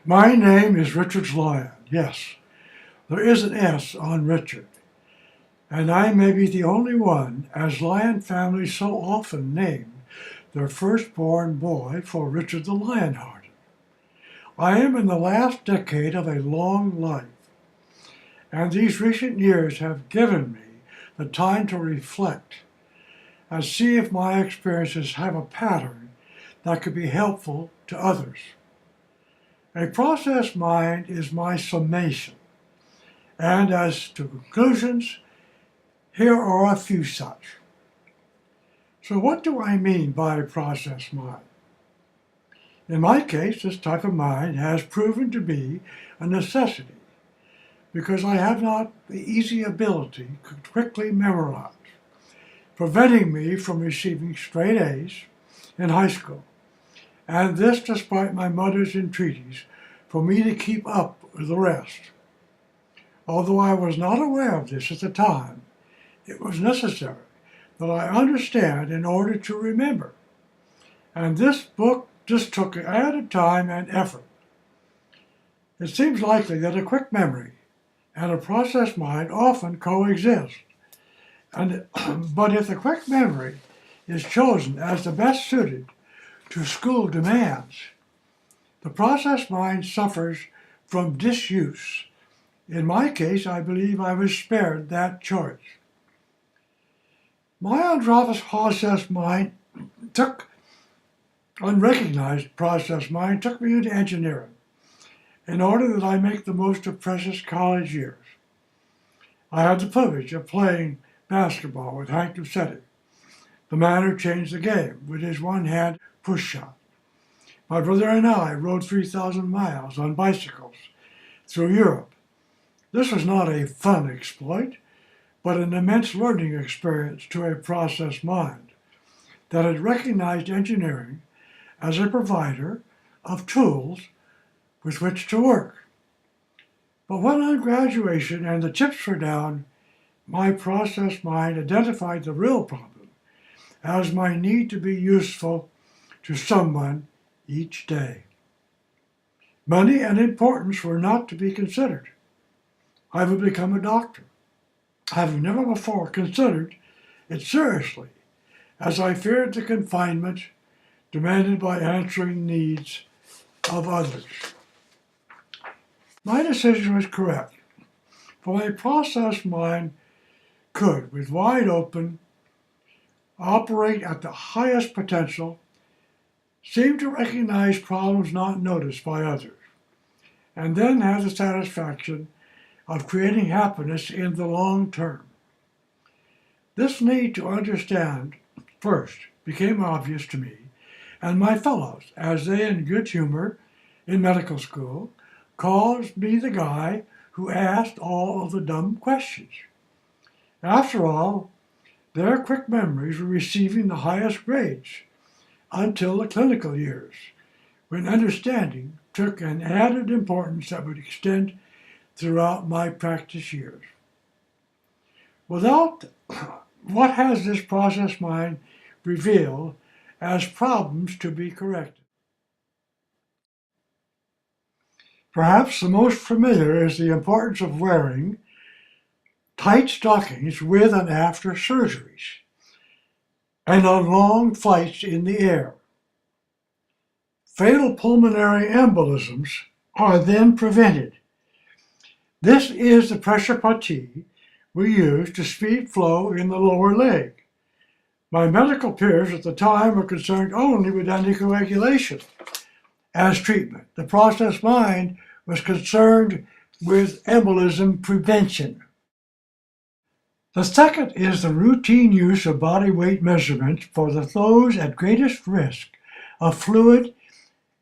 My name is Richard's Lion. Yes, there is an S on Richard. And I may be the only one, as lion families so often name their firstborn boy for Richard the Lionhearted. I am in the last decade of a long life, and these recent years have given me the time to reflect and see if my experiences have a pattern that could be helpful to others. A process mind is my summation, and as to conclusions, here are a few such. So what do I mean by process mind? In my case, this type of mind has proven to be a necessity because I have not the easy ability to quickly memorize, preventing me from receiving straight A's in high school, and this despite my mother's entreaties for me to keep up with the rest. Although I was not aware of this at the time, it was necessary that I understand in order to remember. And this book just took added time and effort. It seems likely that a quick memory and a process mind often coexist. But if the quick memory is chosen as the best suited to school demands, the process mind suffers from disuse. In my case, I believe I was spared that choice. My unrecognized process mind took me into engineering in order that I make the most of precious college years. I had the privilege of playing basketball with Hank Lucetti, the man who changed the game with his one-hand push shot. My brother and I rode 3,000 miles on bicycles through Europe. This was not a fun exploit, but an immense learning experience to a process mind that had recognized engineering as a provider of tools with which to work. But when on graduation and the chips were down, my process mind identified the real problem as my need to be useful to someone each day. Money and importance were not to be considered. I would become a doctor, having never before considered it seriously, as I feared the confinement demanded by answering needs of others. My decision was correct, for my process mind could, with wide open, operate at the highest potential, seem to recognize problems not noticed by others, and then have the satisfaction of creating happiness in the long term. This need to understand first became obvious to me and my fellows as they, in good humor in medical school, called me the guy who asked all of the dumb questions. After all, their quick memories were receiving the highest grades until the clinical years, when understanding took an added importance that would extend throughout my practice years. Without what has this process mind revealed as problems to be corrected? Perhaps the most familiar is the importance of wearing tight stockings with and after surgeries, and on long flights in the air. Fatal pulmonary embolisms are then prevented. This is the pressure putty we use to speed flow in the lower leg. My medical peers at the time were concerned only with anticoagulation as treatment. The process mind was concerned with embolism prevention. The second is the routine use of body weight measurements for those at greatest risk of fluid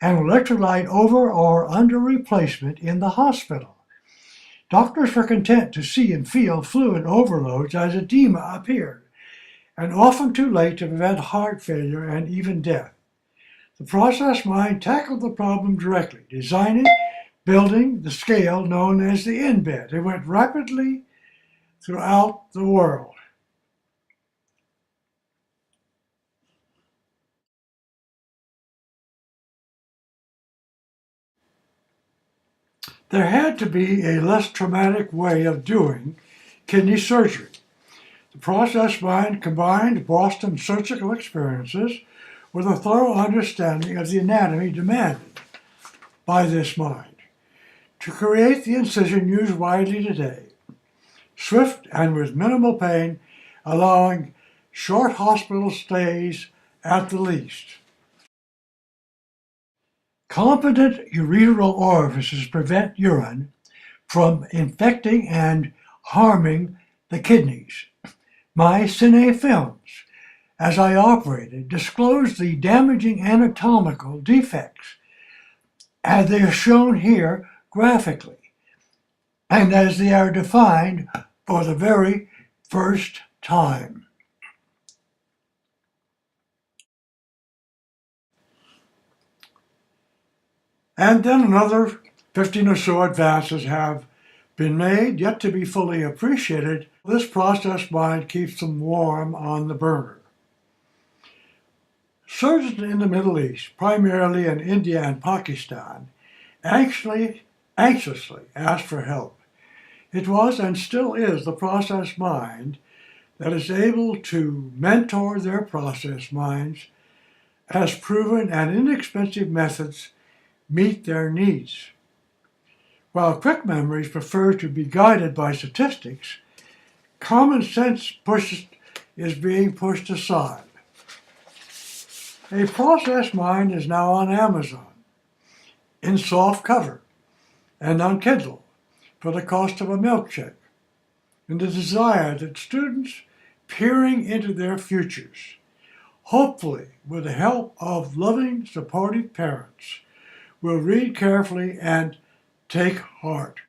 and electrolyte over or under replacement in the hospital. Doctors were content to see and feel fluid overloads as edema appeared, and often too late to prevent heart failure and even death. The process mind tackled the problem directly, designing, building the scale known as the in-bed. It went rapidly throughout the world. There had to be a less traumatic way of doing kidney surgery. The process mind combined Boston surgical experiences with a thorough understanding of the anatomy demanded by this mind to create the incision used widely today, swift and with minimal pain, allowing short hospital stays at the least. Competent ureteral orifices prevent urine from infecting and harming the kidneys. My cine films, as I operated, disclosed the damaging anatomical defects, as they are shown here graphically, and as they are defined for the very first time. And then another 15 or so advances have been made, yet to be fully appreciated. This process mind keeps them warm on the burner. Surgeons in the Middle East, primarily in India and Pakistan, anxiously asked for help. It was and still is the process mind that is able to mentor their process minds as proven and inexpensive methods meet their needs. While quick memories prefer to be guided by statistics, common sense is being pushed aside. A process mind is now on Amazon, in soft cover, and on Kindle for the cost of a milkshake, and the desire that students peering into their futures, hopefully with the help of loving, supportive parents, will read carefully and take heart.